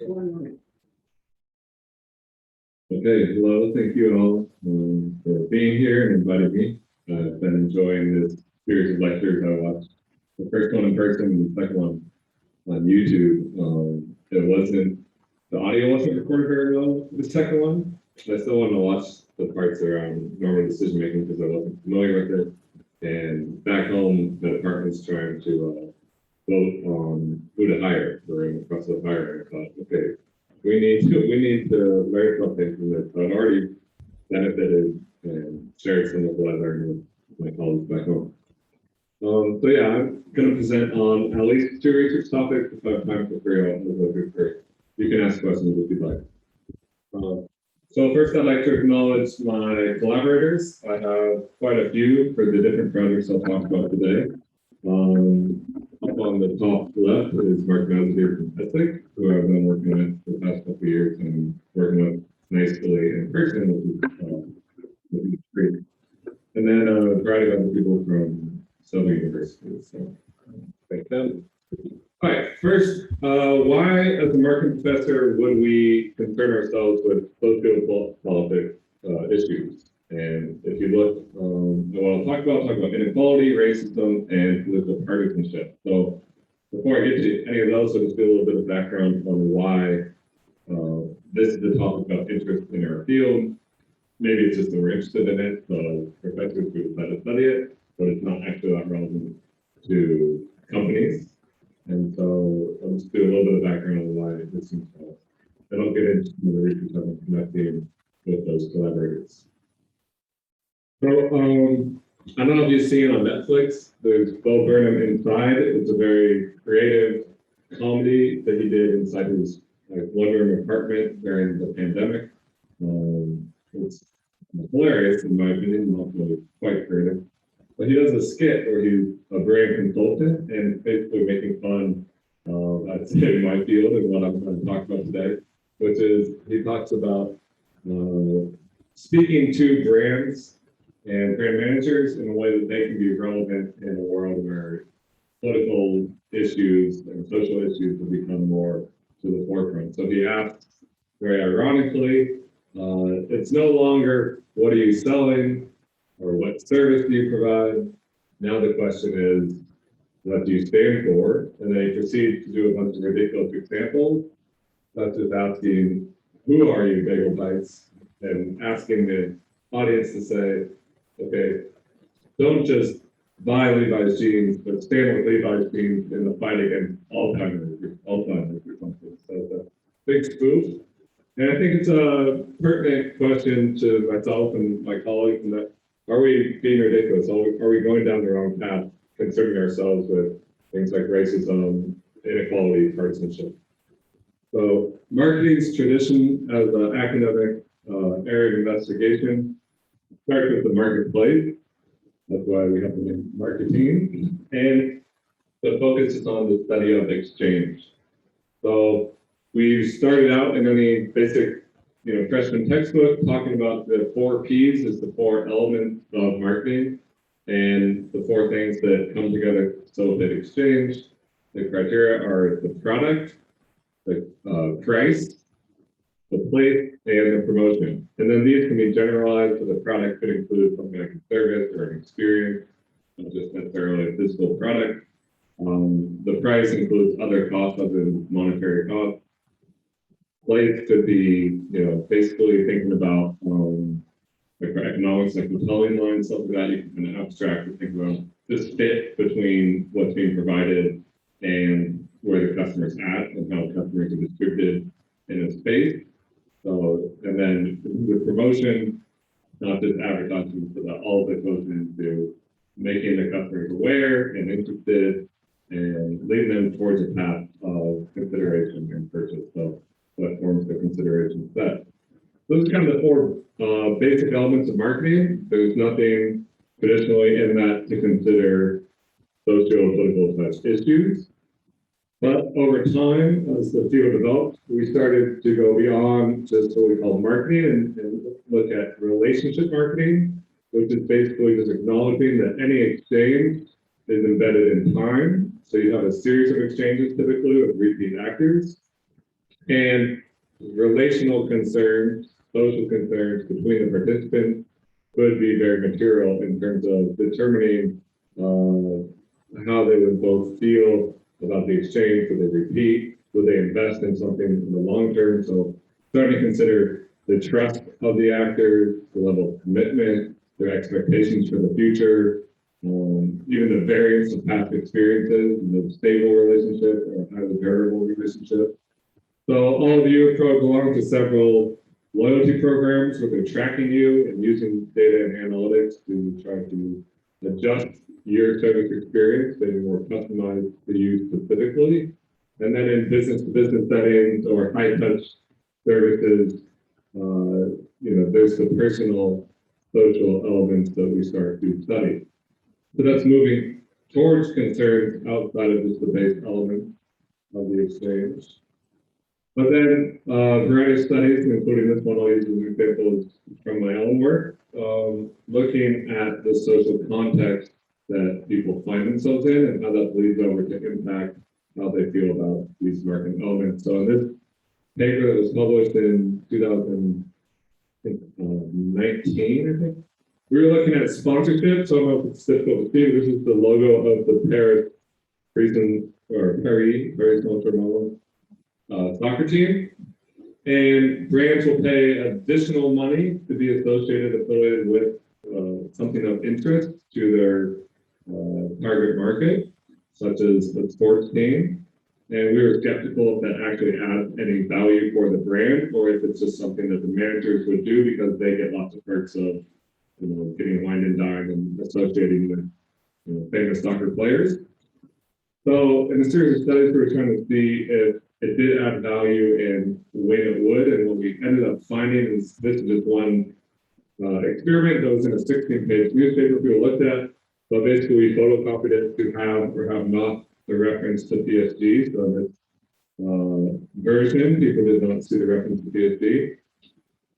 Okay, hello, thank you all for being here and inviting me. I've been enjoying this series of lectures. I watched the first one in person and the second one on YouTube. The audio wasn't recorded very well for the second one. I still want to watch the parts around normal decision making because I wasn't familiar with it. And back home, the department's trying to vote on who to hire. We're in the process of hiring. I thought, okay, we need to learn something from this. I've already benefited and shared some of what I learned with my colleagues back home. So yeah, I'm going to present on at least two research topics. If I have time for free, I'll go through first. You can ask questions if you'd like. So first, I'd like to acknowledge my collaborators. I have quite a few for the different projects I'll talk about today. Up on the top left is Mark Mazur from Ethic, who I've been working with for the past couple of years and working with nicely in person, which is great. And then a variety of other people from several universities. So thank them. All right, first, why as a marketing professor would we concern ourselves with socio-political issues? And if you look at what I'll talk about inequality, racism, and political partisanship. So before I get to any of those, I'll just do a little bit of background on why this is a topic of interest in our field. Maybe it's just that we're interested in it, so professors who decide to study it, but it's not actually that relevant to companies. And so I'll just do a little bit of background on why this seems to us. Then I'll get into the research I've been conducting with those collaborators. So I don't know if you've seen on Netflix, there's Bo Burnham Inside. It's a very creative comedy that he did inside his one-room apartment during the pandemic. It's hilarious in my opinion, also quite creative. But he does a skit where he's a brand consultant and basically making fun of, I'd say, my field and what I'm going to talk about today, which is he talks about speaking to brands and brand managers in a way that they can be relevant in a world where political issues and social issues will become more to the forefront. So he asks, very ironically, it's no longer what are you selling or what service do you provide? Now the question is, what do you stand for? And then he proceeds to do a bunch of ridiculous examples, such as asking, who are you, bagel bites? And asking the audience to say, okay, don't just buy Levi's jeans, but stand with Levi's jeans in the fight against Alzheimer's or something. So it's a big spoof. And I think it's a pertinent question to myself and my colleagues, in that are we being ridiculous? Are we going down the wrong path, concerning ourselves with things like racism, inequality, partisanship? So marketing's tradition as an academic area of investigation starts with the marketplace. That's why we have the name marketing. And the focus is on the study of exchange. So we started out in any basic freshman textbook talking about the 4 P's as the 4 elements of marketing and the 4 things that come together to facilitate exchange. The criteria are the product, the price, the place, and the promotion. And then these can be generalized, so the product could include something like a service or an experience, not just necessarily a physical product. The price includes other costs other than monetary costs. Place could be, basically thinking about like for economics, like the selling line, stuff like that. You can kind of abstract and think about this fit between what's being provided and where the customer's at and how customers are distributed in a space. So, and then with promotion, not just advertising, so that all of it goes into making the customers aware and interested and leading them towards a path of consideration and purchase. So what forms the consideration set. Those are kind of the 4 basic elements of marketing. There's nothing traditionally in that to consider socio-political such issues. But over time, as the field developed, we started to go beyond just what we call marketing and look at relationship marketing, which is basically just acknowledging that any exchange is embedded in time. So you have a series of exchanges typically with repeat actors. And relational concerns, social concerns between the participants could be very material in terms of determining how they would both feel about the exchange. Would they repeat? Would they invest in something in the long term? So starting to consider the trust of the actors, the level of commitment, their expectations for the future, even the variance of past experiences, the stable relationship or highly variable relationship. So all of you probably belong to several loyalty programs where they're tracking you and using data and analytics to try to adjust your service experience, maybe more customized to you specifically. And then in business-to-business settings or high-touch services, there's the personal social elements that we start to study. So that's moving towards concerns outside of just the base element of the exchange. But then a variety of studies, including this one I'll use as an example from my own work, looking at the social context that people find themselves in and how that leads over to impact how they feel about these market elements. So in this paper that was published in 2019, I think, we were looking at sponsorship. So I don't know if it's difficult to see. This is the logo of the Paris very small terminal soccer team. And brands will pay additional money to be affiliated with something of interest to their target market, such as the sports team. And we were skeptical if that actually adds any value for the brand, or if it's just something that the managers would do because they get lots of perks of, getting wine and dine and associating with, famous soccer players. So in a series of studies, we were trying to see if it did add value and when it would. And what we ended up finding is this is just one experiment that was in a 16-page newspaper people looked at. So basically, we photocopied it to have or have not the reference to PSG. So this version, people did not see the reference to PSG.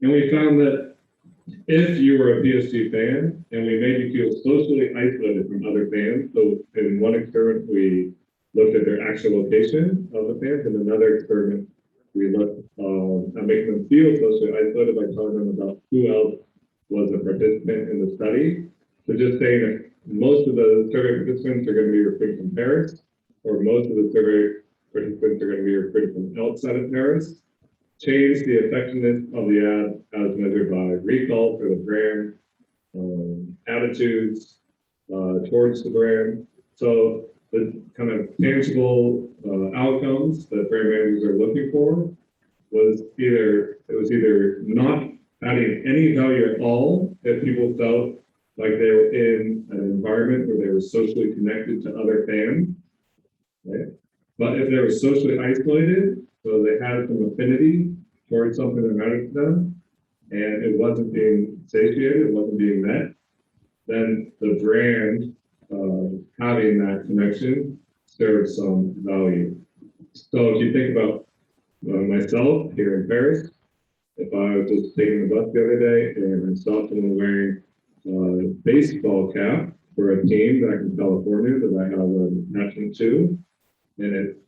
And we found that if you were a PSG fan and we made you feel socially isolated from other fans, so in one experiment, we looked at their actual location of the fans. In another experiment, we looked at making them feel socially isolated by telling them about who else was a participant in the study. So just saying that most of the survey participants are going to be recruited from Paris, or most of the survey participants are going to be recruited from outside of Paris. Change the effectiveness of the ad as measured by recall for the brand, attitudes towards the brand. So the kind of tangible outcomes that brand managers are looking for was either not adding any value at all if people felt like they were in an environment where they were socially connected to other fans, right? But if they were socially isolated, so they had some affinity towards something that mattered to them, and it wasn't being satiated, it wasn't being met, then the brand having that connection serves some value. So if you think about myself here in Paris, if I was just taking the bus the other day and I saw someone wearing a baseball cap for a team back in California that I have an attachment to, and it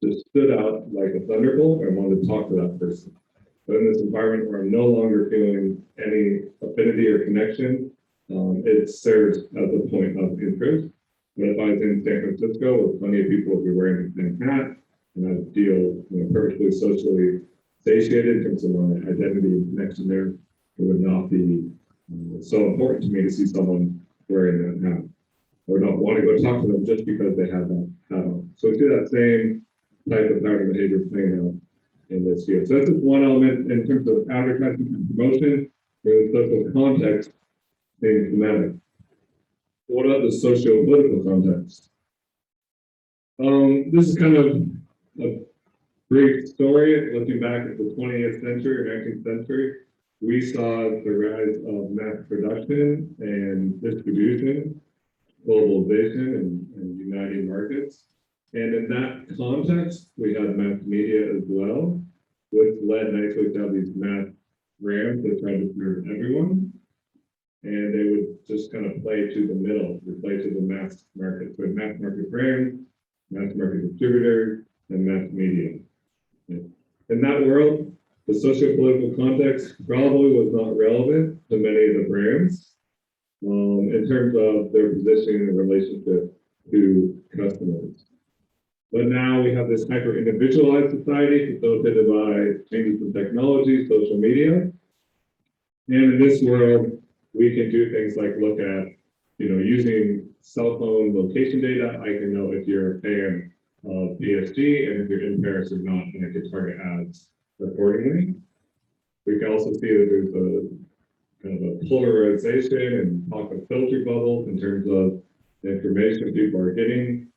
just stood out like a thunderbolt, I wanted to talk to that person. But in this environment where I'm no longer feeling any affinity or connection, it serves as a point of interest. But if I was in San Francisco with plenty of people who were wearing the same hat, and I feel perfectly socially satiated in terms of my identity and connection there, it would not be so important to me to see someone wearing that hat. I would not want to go talk to them just because they have that hat on. So we see that same type of pattern behavior playing out in this field. So that's just one element in terms of advertising and promotion, where the social context being thematic. What about the socio-political context? This is kind of a brief story looking back at the 20th century or 19th century. We saw the rise of mass production and distribution, globalization, and uniting markets. And in that context, we had mass media as well, which led nicely to have these mass brands that tried to serve everyone. And they would just kind of play to the middle, they play to the mass market. So mass market brands, mass market distributors, and mass media. In that world, the socio-political context probably was not relevant to many of the brands in terms of their positioning in relationship to customers. But now we have this hyper-individualized society facilitated by changes in technology, social media. And in this world, we can do things like look at, using cell phone location data. I can know if you're a fan of PSG and if you're in Paris or not, and I can target ads accordingly. We can also see that there's a kind of a polarization and talk of filter bubbles in terms of the information people are getting.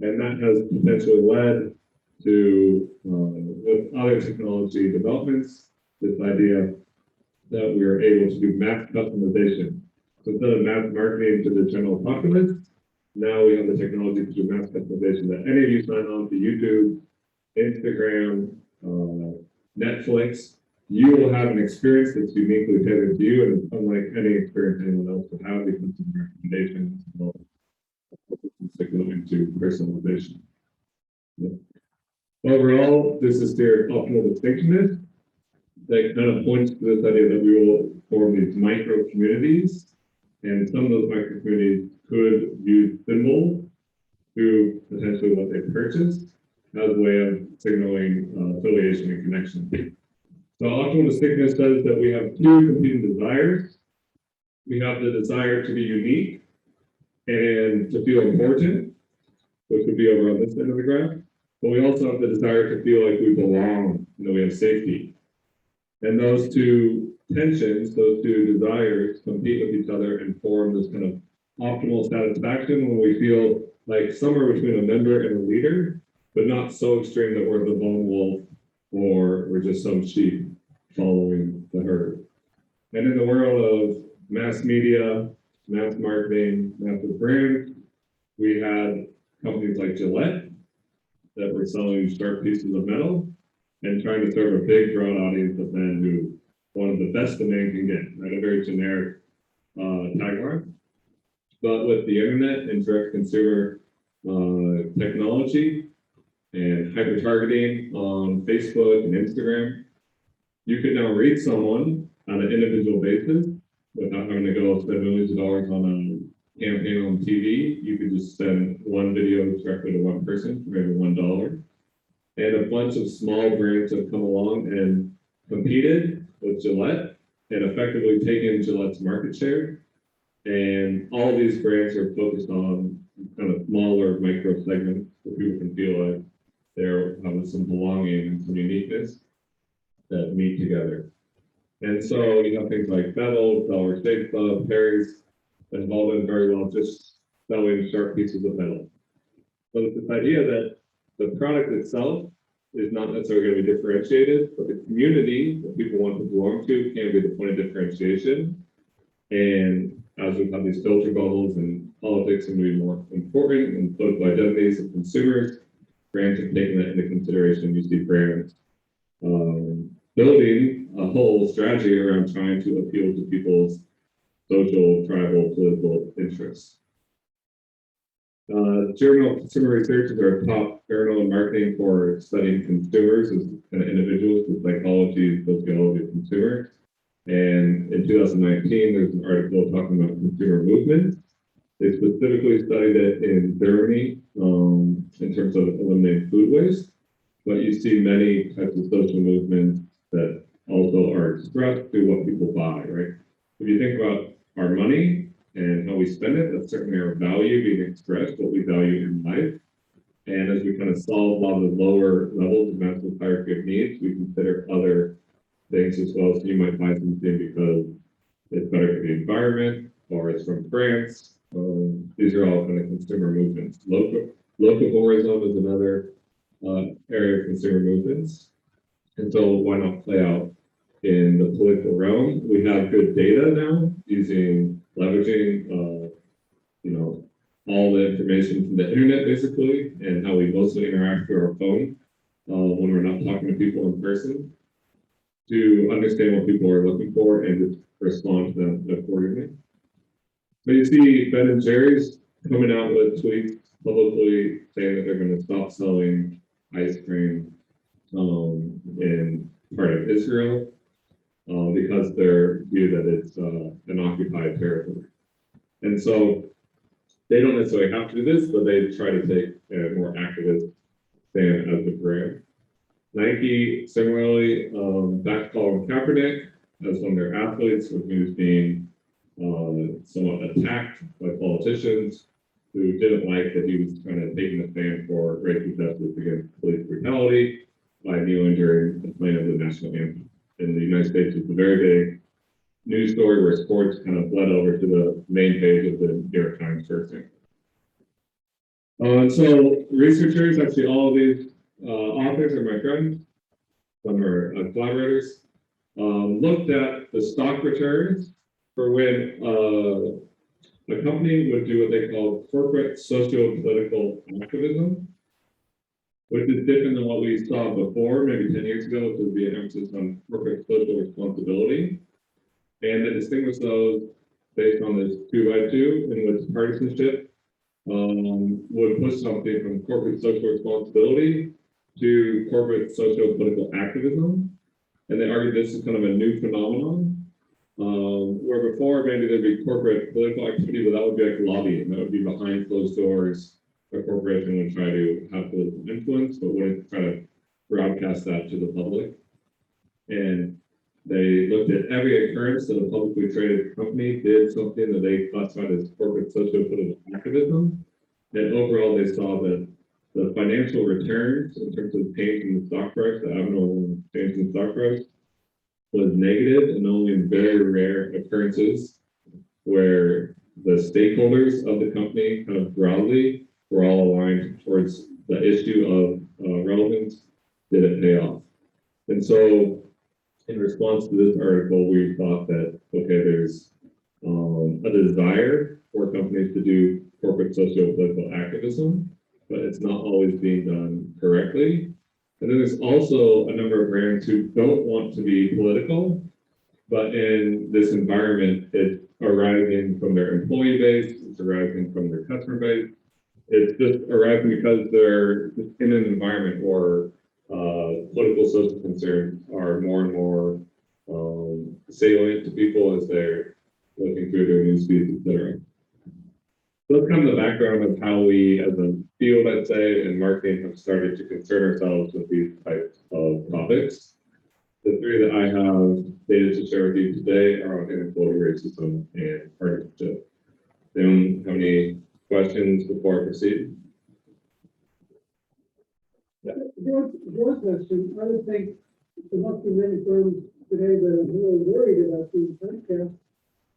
And that has potentially led to, with other technology developments, this idea that we are able to do mass customization. So instead of mass marketing to the general populace, now we have the technology to do mass customization that any of you sign on to YouTube, Instagram, Netflix, you will have an experience that's uniquely tailored to you, and it's unlike any experience anyone else would have because of recommendations into personalization. Yeah. Overall, this is their optimal distinctiveness that kind of points to this idea that we will form these micro communities, and some of those micro communities could use symbols to potentially what they purchased as a way of signaling affiliation and connection. So optimal distinctiveness says that we have two competing desires. We have the desire to be unique and to feel important, which would be over on this end of the graph. But we also have the desire to feel like we belong, we have safety. And those two tensions, those two desires compete with each other and form this kind of optimal satisfaction when we feel like somewhere between a member and a leader, but not so extreme that we're the lone wolf or we're just some sheep following the herd. And in the world of mass media, mass marketing, massive brands, we had companies like Gillette that were selling sharp pieces of metal and trying to serve a big broad audience of men who wanted the best the man can get, right? A very generic tagline. But with the internet and direct consumer technology and hyper targeting on Facebook and Instagram, you can now reach someone on an individual basis without having to go spend millions of dollars on a campaign on TV. You could just send one video directly to one person for maybe $1. And a bunch of small brands have come along and competed with Gillette and effectively taken Gillette's market share. And all of these brands are focused on kind of smaller micro segments where people can feel like they're having some belonging and some uniqueness that meet together. And so you have things like Bevel, Dollar Shave Club, Harry's, that have all been very well just selling sharp pieces of metal. So it's this idea that the product itself is not necessarily going to be differentiated, but the community that people want to belong to can be the point of differentiation. And as we have these filter bubbles and politics and be more important and political identities of consumers, brands have taken that into consideration. You see brands building a whole strategy around trying to appeal to people's social, tribal, political interests. Journal of Consumer Research is our top journal in marketing for studying consumers as kind of individuals with psychology and sociology of consumers. And in 2019, there's an article talking about consumer movements. They specifically studied it in Germany in terms of eliminating food waste. But you see many types of social movements that also are expressed through what people buy, right? If you think about our money and how we spend it, that's certainly our value being expressed, what we value in life. And as we kind of solve a lot of the lower levels of Maslow's hierarchy of needs, we consider other things as well. So you might buy something because it's better for the environment or it's from France. These are all kind of consumer movements. Locavorism is another area of consumer movements. And so why not play out in the political realm? We have good data now leveraging, all the information from the internet basically, and how we mostly interact through our phone when we're not talking to people in person, to understand what people are looking for and just respond to them accordingly. So you see Ben and Jerry's coming out with tweets publicly saying that they're going to stop selling ice cream in part of Israel because they're view that it's an occupied territory. And so they don't necessarily have to do this, but they try to take a more activist stand as the brand. Nike, similarly, backed Colin Kaepernick as one of their athletes, when he was being somewhat attacked by politicians who didn't like that he was kind of taking a stand for racial justice against police brutality by kneeling during the playing of the national anthem. In the United States, it's a very big news story where sports kind of bled over to the main page of the New York Times first thing. So researchers, actually all of these authors are my friends, some are collaborators, looked at the stock returns for when a company would do what they call corporate socio-political activism, which is different than what we saw before, maybe 10 years ago, which would be an emphasis on corporate social responsibility. And they distinguish those based on this 2x2, in which partisanship would push something from corporate social responsibility to corporate socio-political activism. And they argue this is kind of a new phenomenon, where before maybe there'd be corporate political activity, but that would be like lobbying. That would be behind closed doors. A corporation would try to have political influence, but wouldn't try to broadcast that to the public. And they looked at every occurrence that a publicly traded company did something that they classified as corporate socio-political activism. And overall, they saw that the financial returns in terms of change in the stock price, the abnormal change in the stock price, was negative, and only in very rare occurrences where the stakeholders of the company kind of broadly were all aligned towards the issue of relevance, did it pay off? And so in response to this article, we thought that, okay, there's a desire for companies to do corporate socio-political activism, but it's not always being done correctly. And then there's also a number of brands who don't want to be political, but in this environment, it's arising from their employee base, it's arising from their customer base. It's just arising because they're in an environment where political social concerns are more and more salient to people as they're looking through their news feeds, et cetera. So that's kind of the background of how we, as a field, I'd say, in marketing, have started to concern ourselves with these types of topics. The three that I have data to share with you today are on inequality, racism, and partisanship. Anyone have any questions before I proceed? Your question, I would think there must be many firms today that are really worried about being typecast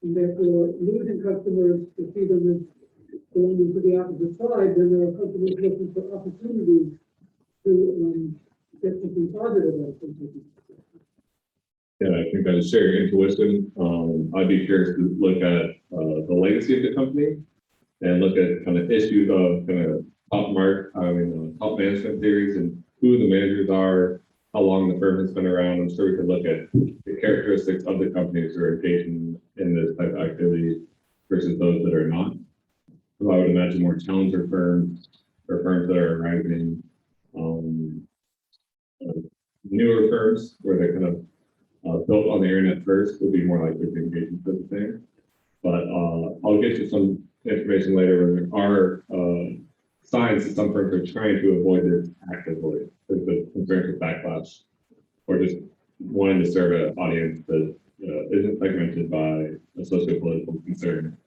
and therefore losing customers to see them as belonging to the opposite side. Then there are companies looking for opportunities to get something positive out of something. Yeah, I think I share your intuition. I'd be curious to look at the legacy of the company and look at kind of issues of kind of top management theories and who the managers are, how long the firm has been around. I'm sure we could look at the characteristics of the companies who are engaging in this type of activity versus those that are not. So I would imagine more challenger firms or firms that are arising, newer firms where they're kind of built on the internet first would be more likely to engage in such a thing. But I'll get you some information later where there are signs that some firms are trying to avoid this actively with the concerns with backlash or just wanting to serve an audience that isn't segmented by a socio-political concern.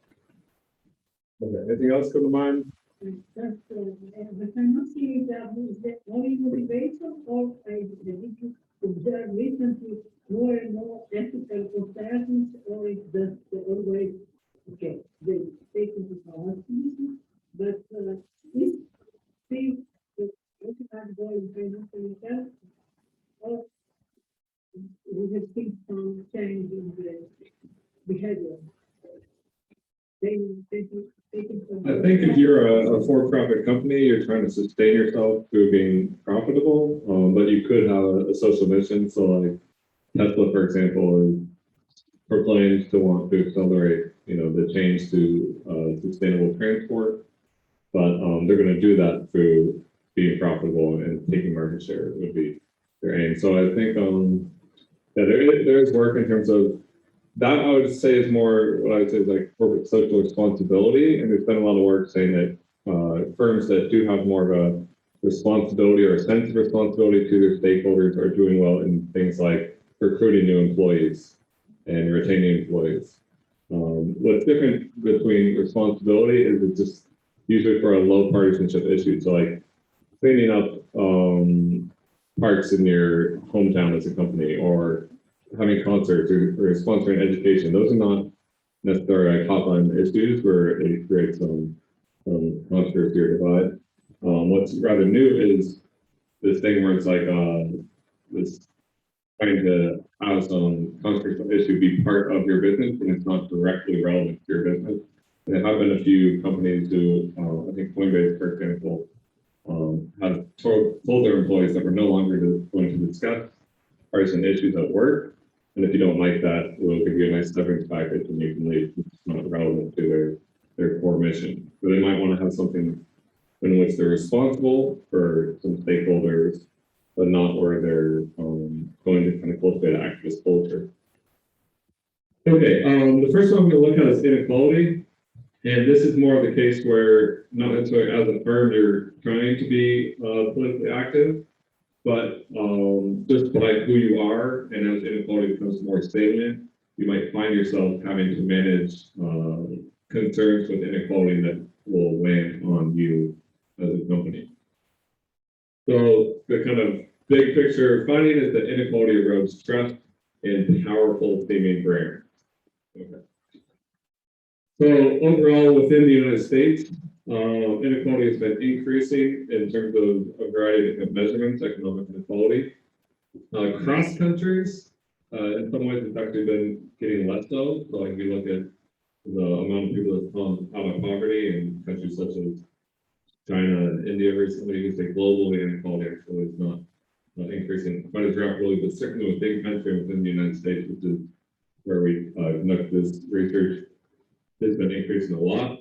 Okay, anything else come to mind? But I'm not seeing that is the only motivation or the observe recently more and more ethical comparisons, or it's just always okay, they take into activism, but if things what you have going financial health, or we have seen some change in the behavior. I think if you're a for-profit company, you're trying to sustain yourself through being profitable, but you could have a social mission. So like Tesla, for example, proclaims to want to accelerate, the change to sustainable transport, but they're going to do that through being profitable and taking market share would be their aim. So I think yeah, there is work in terms of that. I would say is more what I would say is like corporate social responsibility, and there's been a lot of work saying that firms that do have more of a responsibility or a sense of responsibility to their stakeholders are doing well in things like recruiting new employees and retaining employees. What's different between responsibility is it's just usually for a low partisanship issue. So like cleaning up parks in your hometown as a company, or having concerts, or sponsoring education. Those are not necessarily hotline issues where it creates some controversy or divide. What's rather new is this thing where it's like this trying to have some controversial issue be part of your business when it's not directly relevant to your business. And there have been a few companies who, I think Coinbase, for example, have told their employees that we're no longer going to discuss partisan issues at work. And if you don't like that, we'll give you a nice severance package and you can leave. It's not relevant to their core mission. So they might want to have something in which they're responsible for some stakeholders, but not where they're going to kind of cultivate an activist culture. Okay, the first one I'm going to look at is inequality. And this is more of the case where not necessarily as a firm you're trying to be politically active, but just by who you are, and as inequality becomes more salient, you might find yourself having to manage concerns with inequality that will land on you as a company. So the kind of big picture finding is that inequality erodes trust in powerful seeming brands. Okay. So overall, within the United States, inequality has been increasing in terms of a variety of different measurements, economic inequality. Across countries, in some ways, it's actually been getting less so. So like if you look at the amount of people that come out of poverty in countries such as China and India recently, you can say globally inequality actually is not increasing quite as rapidly, but certainly within country within the United States, which is where we conduct this research, has been increasing a lot.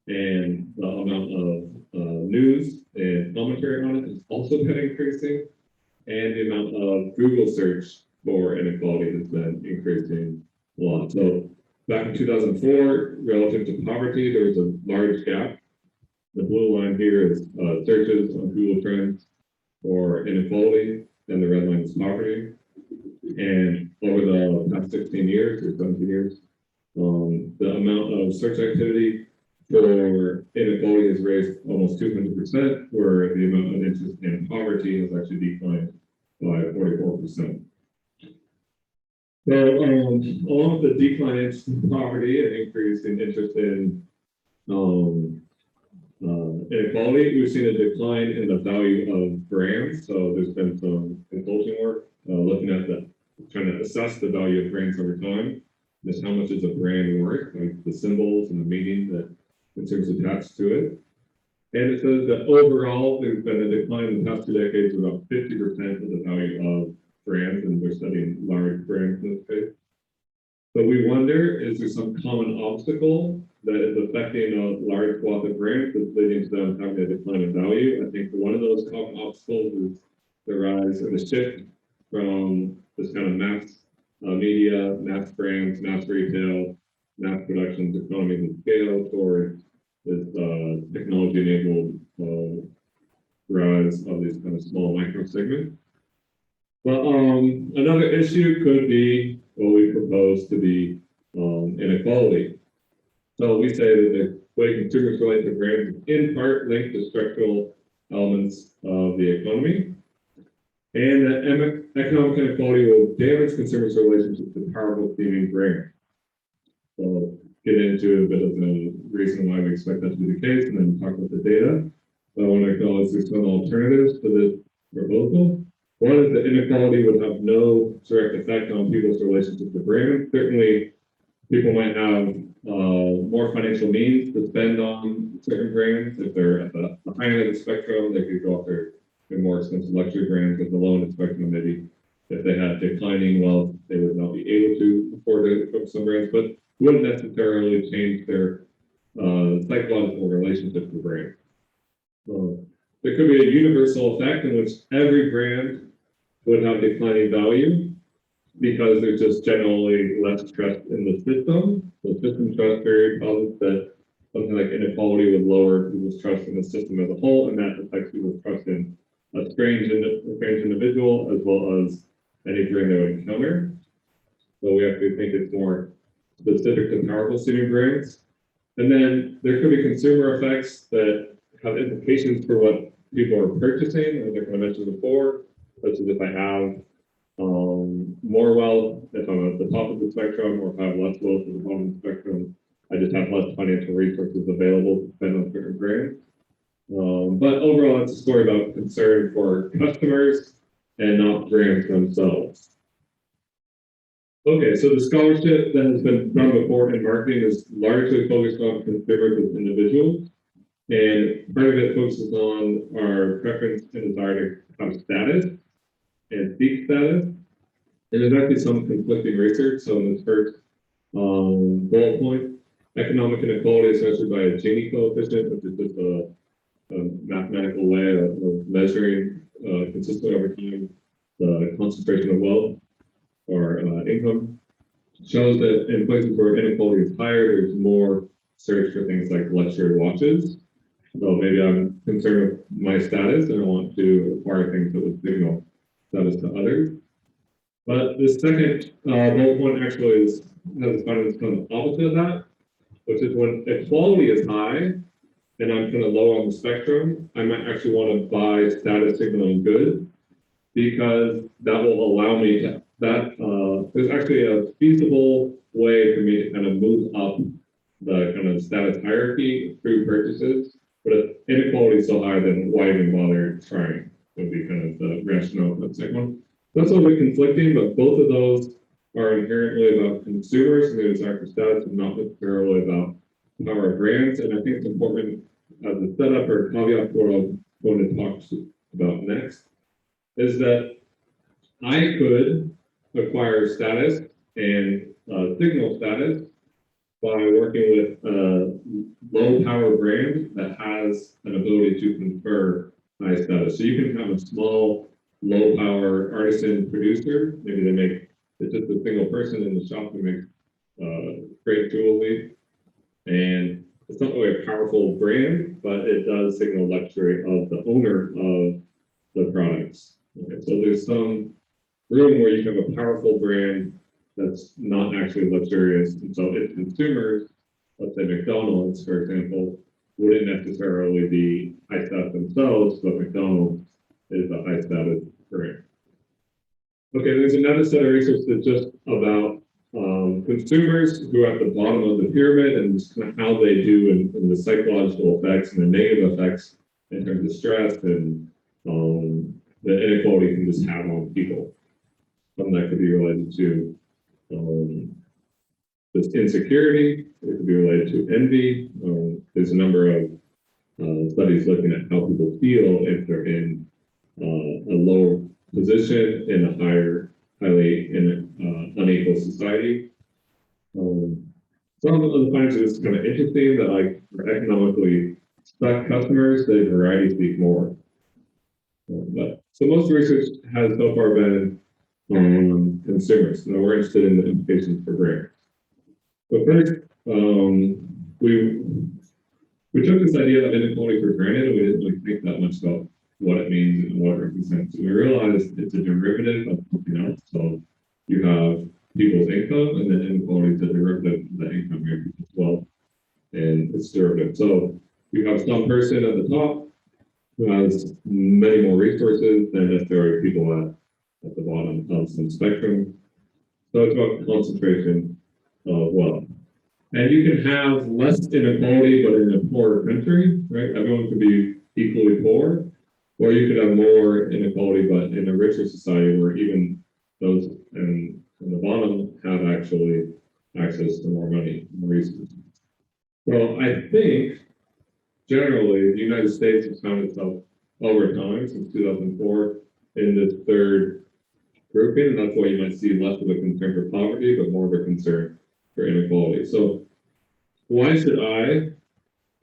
And the amount of news and commentary on it has also been increasing. And the amount of Google search for inequality has been increasing a lot. So back in 2004, relative to poverty, there was a large gap. The blue line here is searches on Google Trends for inequality, and the red line is poverty. And over the past 16 years or 17 years, the amount of search activity for inequality has raised almost 200%, where the amount of interest in poverty has actually declined by 44%. So along with the decline in poverty and increase in interest in inequality, we've seen a decline in the value of brands. So there's been some consulting work looking at trying to assess the value of brands over time. Just how much is a brand worth, like the symbols and the meaning that consumers attach to it. And it says that overall, there's been a decline in the past 2 decades of about 50% of the value of brands, and they're studying large brands in this case. So we wonder, is there some common obstacle that is affecting a large swath of brands that's leading to them having a decline in value? I think one of those common obstacles is the rise or the shift from this kind of mass media, mass brands, mass retail, mass productions, economies of scale towards this technology-enabled rise of these kind of small micro segments. But another issue could be what we propose to be inequality. So we say that the way consumers relate to brands is in part linked to structural elements of the economy, and that economic inequality will damage consumers' relationship to powerful seeming brands. So get into a bit of the reason why we expect that to be the case, and then talk about the data. So I want to acknowledge there's some alternatives to this proposal. One is that inequality would have no direct effect on people's relationship to brands. Certainly, people might have more financial means to spend on certain brands. If they're at the high end of the spectrum, they could go after more expensive luxury brands. At the low end of the spectrum, maybe if they had declining wealth, they would not be able to afford to some brands, but wouldn't necessarily change their psychological relationship to the brand. There could be a universal effect in which every brand would have declining value because there's just generally less trust in the system. The system trust theory causes that something like inequality would lower people's trust in the system as a whole, and that affects people's trust in a strange individual as well as any brain they would encounter. So we actually think it's more specific to powerful student brains. And then there could be consumer effects that have implications for what people are purchasing, as I kind of mentioned before, such as if I have more wealth, if I'm at the top of the spectrum, or if I have less wealth at the bottom of the spectrum, I just have less financial resources available to spend on certain brands. But overall, it's a story about concern for customers and not brands themselves. Okay, so the scholarship that has been done before in marketing is largely focused on consumers as individuals. And part of it focuses on our preference and desire to have status and seek status. And there's actually some conflicting research. So in this first bullet point, economic inequality is measured by a Gini coefficient, which is just a mathematical way of measuring consistently over time the concentration of wealth or income. Shows that in places where inequality is higher, there's more search for things like luxury watches. So maybe I'm concerned with my status and I want to acquire things that would signal status to others. But the second bullet point actually has a finding that's kind of opposite of that, which is when equality is high and I'm kind of low on the spectrum, I might actually want to buy status signaling goods because that will allow me to, there's actually a feasible way for me to kind of move up the kind of status hierarchy through purchases. But if inequality is so high, then why even bother trying? Would be kind of the rationale for the second one. That's a little bit conflicting, but both of those are inherently about consumers and their desire for status and not necessarily about power of brands. And I think it's important as a setup or caveat for what I'm going to talk about next, is that I could acquire status and signal status by working with a low power brand that has an ability to confer high status. So you can have a small, low power artisan producer. Maybe they make, it's just a single person in the shop who makes great jewelry. And it's not really a powerful brand, but it does signal luxury of the owner of the products. Okay, so there's some room where you have a powerful brand that's not actually luxurious. And so if consumers, let's say McDonald's, for example, wouldn't necessarily be high status themselves, but McDonald's is a high status brand. Okay, there's another set of research that's just about consumers who are at the bottom of the pyramid and just kind of how they do in the psychological effects and the negative effects in terms of stress and the inequality can just have on people. Something that could be related to just insecurity, it could be related to envy. There's a number of studies looking at how people feel if they're in a lower position in a highly unequal society. Some of the findings are just kind of interesting that like for economically stuck customers, they variety seek more. But so most research has so far been on consumers. Now we're interested in the implications for brands. But first, we took this idea of inequality for granted, and we didn't really think that much about what it means and what it represents. And we realized it's a derivative of something else. So you have people's income, and then inequality is a derivative of the income here as well, and it's derivative. So you have some person at the top who has many more resources than necessarily people at the bottom of some spectrum. So it's about concentration of wealth. And you can have less inequality, but in a poorer country, right? Everyone could be equally poor, or you could have more inequality, but in a richer society where even those in the bottom have actually access to more money, more resources. So I think generally the United States has found itself over time since 2004 in this third grouping, and that's why you might see less of a concern for poverty, but more of a concern for inequality. So why should I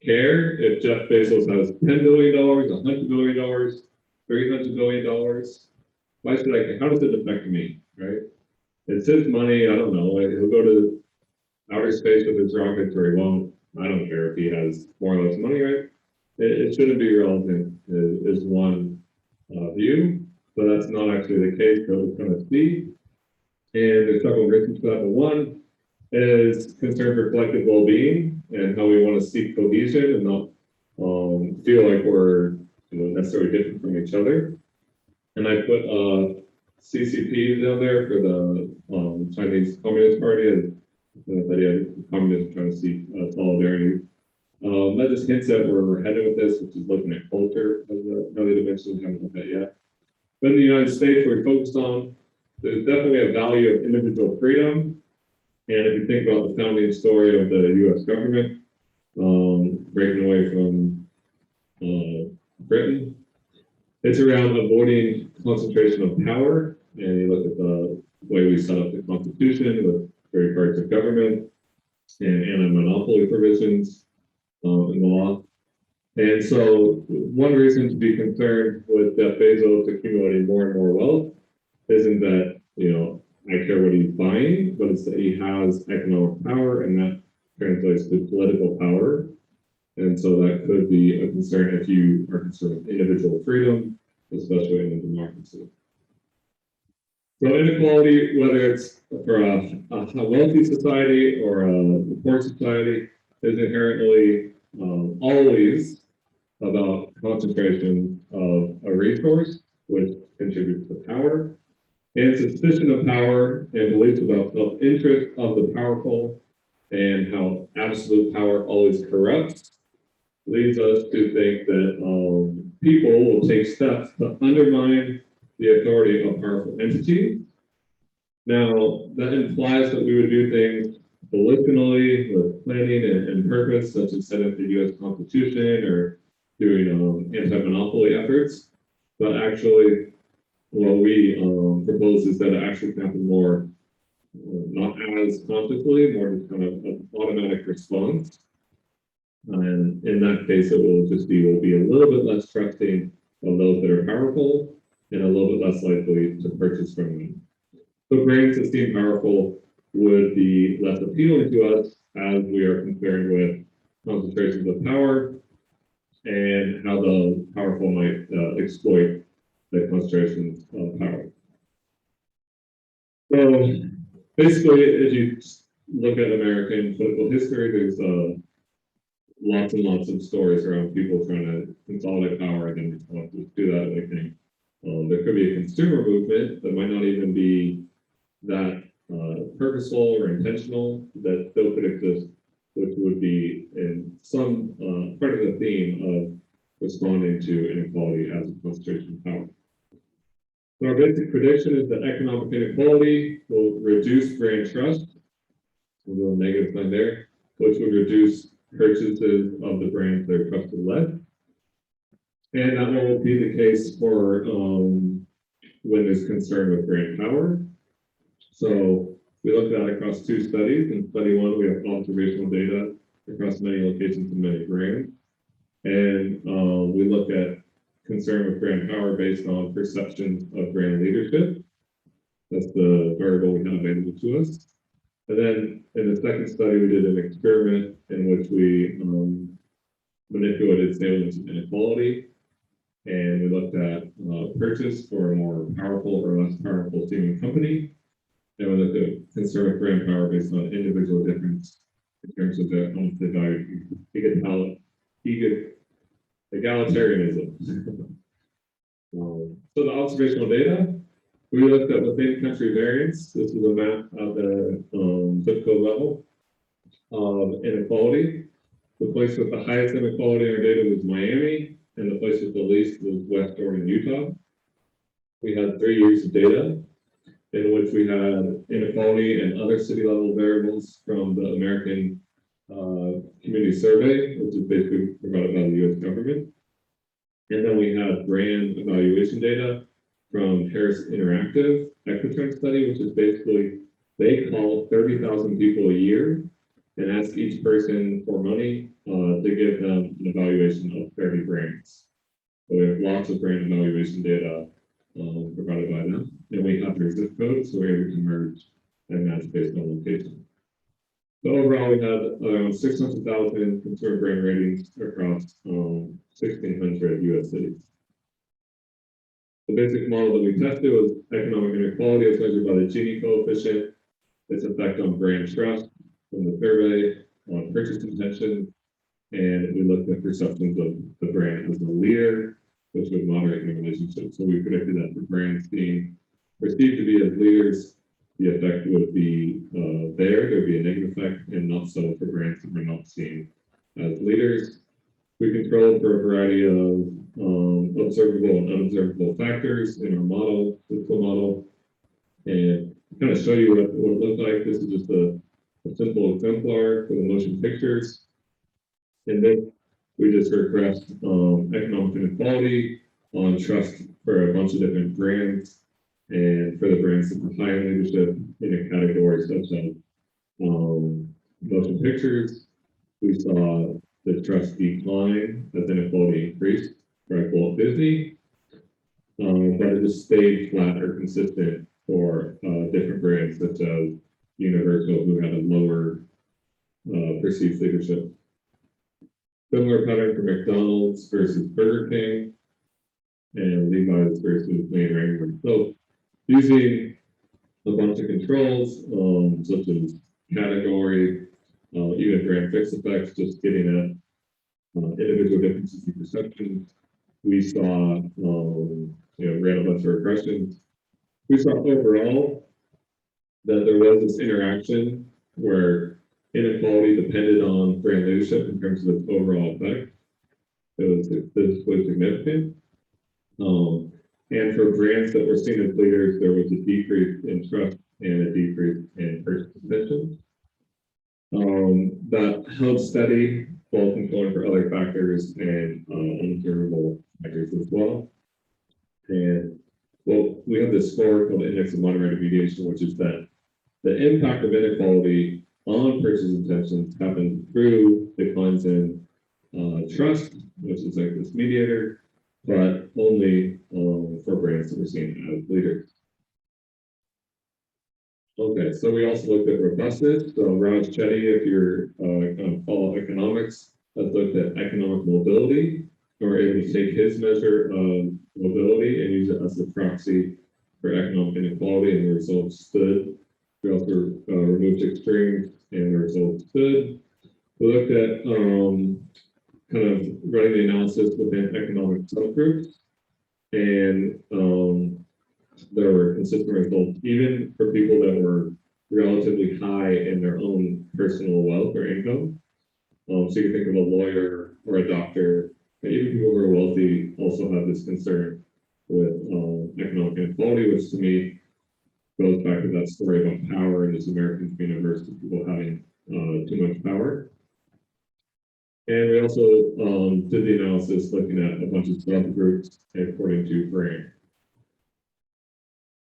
care if Jeff Bezos has $10 billion, $100 billion, $300 billion? Why should I? How does it affect me? Right? It's his money. I don't know. He'll go to outer space with his rockets, or he won't. I don't care if he has more or less money, right? It shouldn't be relevant. Is one view, but that's not actually the case. So it's going to see. And there's several reasons for that. But one is concern for collective well-being and how we want to seek cohesion and not feel like we're necessarily different from each other. And I put CCP down there for the Chinese Communist Party and the idea of communists trying to seek solidarity. That just hints at where we're headed with this, which is looking at culture as another dimension. We haven't looked at yet. But in the United States, we're focused on, there's definitely a value of individual freedom. And if you think about the founding story of the US government, breaking away from Britain, it's around avoiding concentration of power. And you look at the way we set up the Constitution with very parts of government and anti-monopoly provisions in the law. And so one reason to be concerned with Jeff Bezos accumulating more and more wealth isn't that, I care what he's buying, but it's that he has economic power, and that translates to political power. And so that could be a concern if you are concerned with individual freedom, especially in a democracy. So inequality, whether it's for a wealthy society or a poor society, is inherently always about concentration of a resource, which contributes to power, and suspicion of power and beliefs about self-interest of the powerful and how absolute power always corrupts leads us to think that people will take steps to undermine the authority of powerful entities. Now, that implies that we would do things volitionally with planning and purpose, such as setting up the US Constitution or doing anti-monopoly efforts. But actually, what we propose is that it actually can happen more, not as consciously, more just kind of an automatic response. And in that case, we'll be a little bit less trusting of those that are powerful and a little bit less likely to purchase from them. So brains that seem powerful would be less appealing to us as we are concerned with concentrations of power and how the powerful might exploit the concentrations of power. So basically, as you look at American political history, there's lots and lots of stories around people trying to consolidate power and then want to do that. And I think there could be a consumer movement that might not even be that purposeful or intentional, that still could exist, which would be in some part of the theme of responding to inequality as a concentration of power. So our basic prediction is that economic inequality will reduce brand trust, a little negative sign there, which would reduce purchases of the brands that are trusted less. And that will be the case for when there's concern with brand power. So we looked at it across two studies. In study one, we have observational data across many locations and many brands. And we look at concern with brand power based on perceptions of brand leadership. That's the variable we have available to us. And then in the second study, we did an experiment in which we manipulated salience and inequality. And we looked at purchase for a more powerful or less powerful seeming company. And we looked at concern with brand power based on individual difference in terms of how much they value egalitarianism. So the observational data, we looked at within country variance. This is a map of the zip code level of inequality. The place with the highest inequality in our data was Miami, and the place with the least was West Oregon, Utah. We had 3 years of data in which we had inequality and other city level variables from the American Community Survey, which is basically provided by the US government. And then we had brand evaluation data from Harris Interactive Equitrend study, which is basically, they call 30,000 people a year and ask each person for money to give them an evaluation of 30 brands. So we have lots of brand evaluation data provided by them. And we have their zip code, so we're able to merge and match based on location. So overall, we had around 600,000 consumer brand ratings across 1,600 US cities. The basic model that we tested was economic inequality as measured by the Gini coefficient, its effect on brand trust from the survey, on purchase intention, and we looked at perceptions of the brand as a leader, which would moderate the relationship. So we predicted that for brands being perceived to be as leaders, the effect would be there would be a negative effect, and not so for brands that were not seen as leaders. We controlled for a variety of observable and unobservable factors in our model, typical model, and kind of show you what it looked like. This is just a simple exemplar for the motion pictures. And then we just regressed economic inequality on trust for a bunch of different brands, and for the brands that were high in leadership in a category such as motion pictures, we saw the trust decline as inequality increased for Walt Disney, but it just stayed flat or consistent for different brands such as Universal, who had a lower perceived leadership. Similar pattern for McDonald's versus Burger King, and Levi's versus Wayne Wrangler. So using a bunch of controls, such as category, even brand fixed effects, just getting at individual differences in perception. We saw, ran a bunch of regressions. We saw overall that there was this interaction where inequality depended on brand leadership in terms of its overall effect. It was statistically significant. And for brands that were seen as leaders, there was a decrease in trust and a decrease in purchase intention. That held steady while controlling for other factors and unobservable factors as well. And well, we have this score called the index of moderated mediation, which is that the impact of inequality on purchase intentions happened through declines in trust, which is like this mediator, but only for brands that were seen as leaders. Okay, so we also looked at robustness. So Raj Chetty, if you're kind of follow economics, has looked at economic mobility. And we're able to take his measure of mobility and use it as a proxy for economic inequality, and the results stood. We also removed extremes, and the results stood. We looked at kind of running the analysis within economic subgroups, and there were consistent results, even for people that were relatively high in their own personal wealth or income. So you can think of a lawyer or a doctor, and even people who are wealthy also have this concern with economic inequality, which to me goes back to that story about power and this Americans being averse to people having too much power. And we also did the analysis looking at a bunch of subgroups according to brand.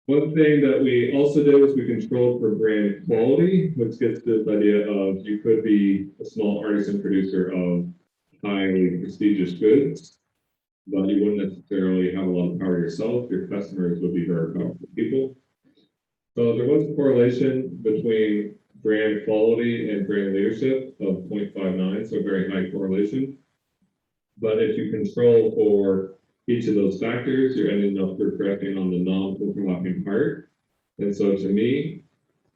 One thing that we also did was we controlled for brand quality, which gets to this idea of you could be a small artisan producer of highly prestigious goods, but you wouldn't necessarily have a lot of power yourself. Your customers would be very powerful people. So there was a correlation between brand quality and brand leadership of 0.59, so a very high correlation. But if you control for each of those factors, you're ending up correcting on the non-overlapping part. And so to me,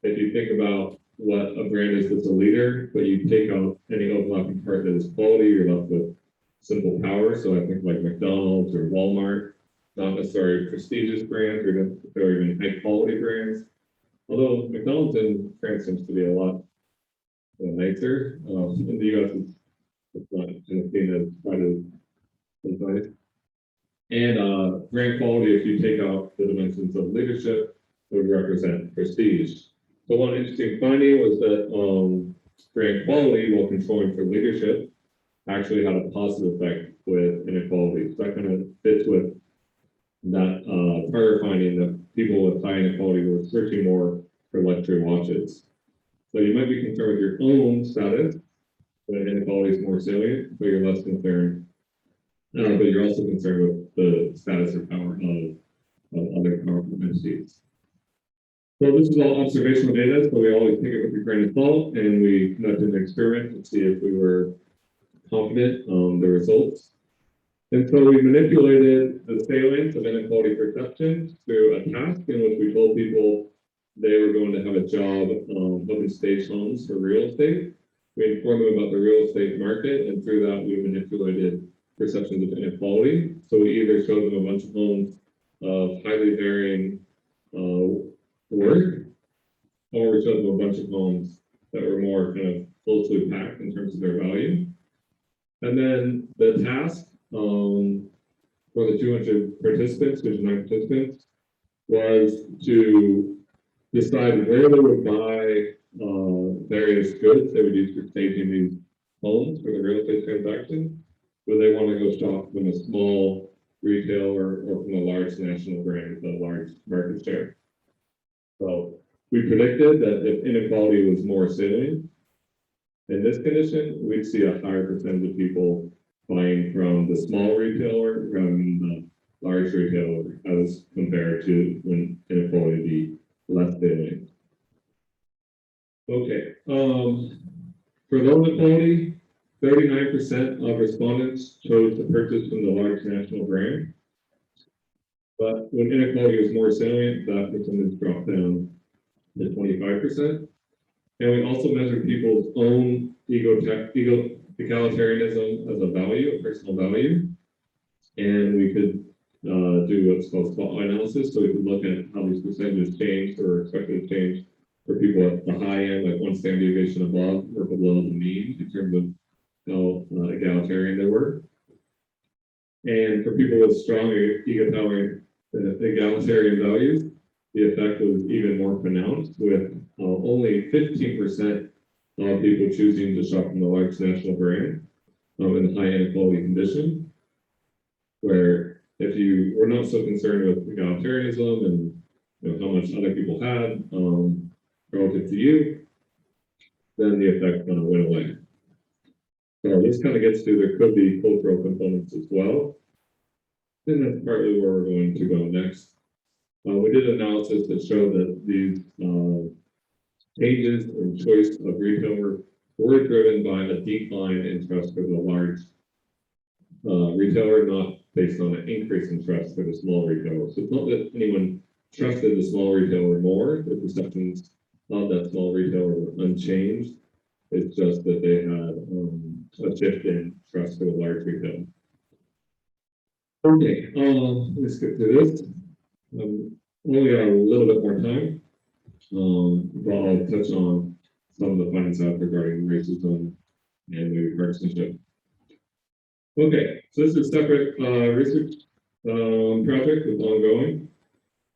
if you think about what a brand is that's a leader, but you take out any overlapping part that is quality, you're left with simple power. So I think like McDonald's or Walmart, not necessarily prestigious brands or even high quality brands. Although McDonald's in France seems to be a lot nicer. In the US, it's not seen as quite as nice. And brand quality, if you take out the dimensions of leadership, would represent prestige. So one interesting finding was that brand quality, while controlling for leadership, actually had a positive effect with inequality. So that kind of fits with that prior finding that people with high inequality were searching more for luxury watches. So you might be concerned with your own status, when inequality is more salient, but you're less concerned. But you're also concerned with the status or power of of other powerful entities. So this is all observational data, so we always take it with a grain of salt, and we conducted an experiment to see if we were confident the results. And so we manipulated the salience of inequality perception through a task in which we told people they were going to have a job helping stage homes for real estate. We informed them about the real estate market, and through that we manipulated perceptions of inequality. So we either showed them a bunch of homes of highly varying worth, or we showed them a bunch of homes that were more kind of closely packed in terms of their value. And then the task for the 200 participants, 209 participants, was to decide where they would buy various goods they would use for staging these homes for the real estate transaction. Would they want to go shop from a small retailer or from a large national brand with a large market share? So we predicted that if inequality was more salient in this condition, we'd see a higher percentage of people buying from the small retailer rather than the large retailer as compared to when inequality be less salient. Okay, for low inequality, 39% of respondents chose to purchase from the large national brand. But when inequality was more salient, that percentage dropped down to 25%. And we also measured people's own egalitarianism as a value, a personal value. And we could do what's called SWOT analysis. So we could look at how these percentages changed or expected to change for people at the high end, like one standard deviation above or below the mean in terms of how egalitarian they were. And for people with strong egalitarian values, the effect was even more pronounced, with only 15% of people choosing to shop from the large national brand in the high inequality condition, where if you were not so concerned with egalitarianism and how much other people had relative to you, then the effect kind of went away. So this kind of gets to there could be cultural components as well. And that's partly where we're going to go next. We did analysis that showed that these changes in choice of retailer were driven by a decline in trust for the large retailer, not based on an increase in trust for the small retailer. So it's not that anyone trusted the small retailer more, the perceptions of that small retailer were unchanged. It's just that they had a shift in trust for the large retailer. Okay, let's get through this. Only got a little bit more time, but I'll touch on some of the findings out regarding racism and maybe partisanship. Okay, so this is a separate research project that's ongoing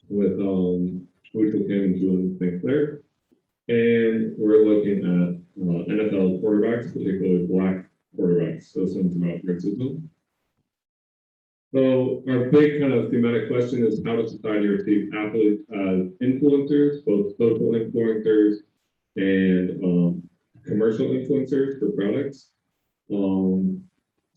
with Kim and Julian Sinclair, and we're looking at NFL quarterbacks, particularly Black quarterbacks. So something about racism. So our big kind of thematic question is, how does society receive athletes as influencers, both social influencers and commercial influencers for products, and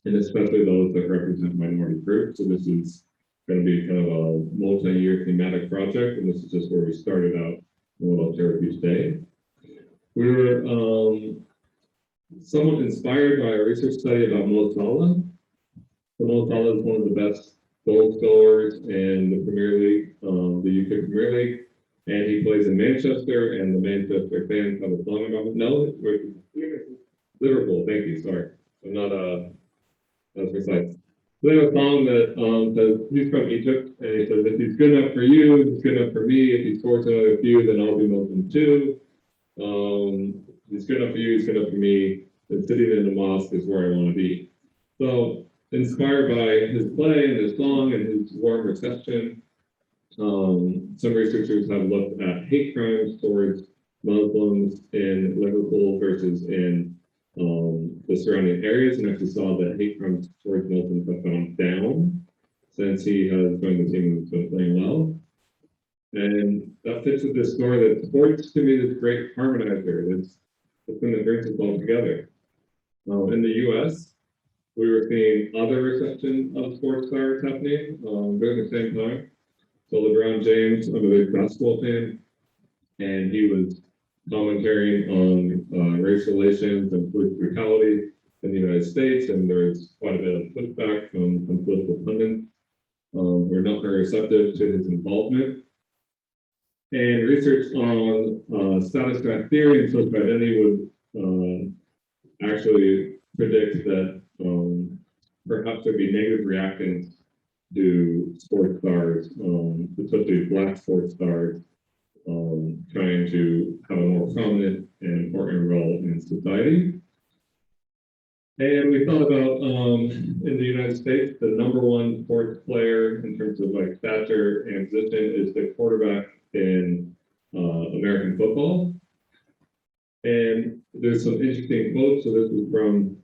especially those that represent minority groups. So this is going to be kind of a multi-year thematic project, and this is just where we started out, and what I'll share with you today. We were somewhat inspired by a research study about Mo Salah. Mo Salah is one of the best goal scorers in the Premier League, the UK Premier League, and he plays in Manchester, and the Manchester fans have a song about him. No, Liverpool, thank you, sorry. I'm not as precise. So they have a song that says, he's from Egypt, and he says, if he's good enough for you, he's good enough for me. If he scores another few, then I'll be Muslim too. He's good enough for you, he's good enough for me. And sitting in the mosque is where I want to be. So, inspired by his play and his song and his warm reception, some researchers have looked at hate crimes towards Muslims in Liverpool versus in the surrounding areas, and actually saw that hate crimes towards Muslims have gone down since he has joined the team and has been playing well. And that fits with this story that sports to me is great harmonizer. It's the thing that brings us all together. In the US, we were seeing other reception of sports stars happening during the same time. So LeBron James, I'm a big basketball fan, and he was commentating on race relations and police brutality in the United States, and there's quite a bit of pushback from political pundits who are not very receptive to his involvement. And research on status graph theory and social identity would actually predict that perhaps there'd be negative reactions to sports stars, especially Black sports stars, trying to have a more prominent and important role in society. And we thought about in the United States, the #1 sports player in terms of like stature and position is the quarterback in American football. And there's some interesting quotes. So this was from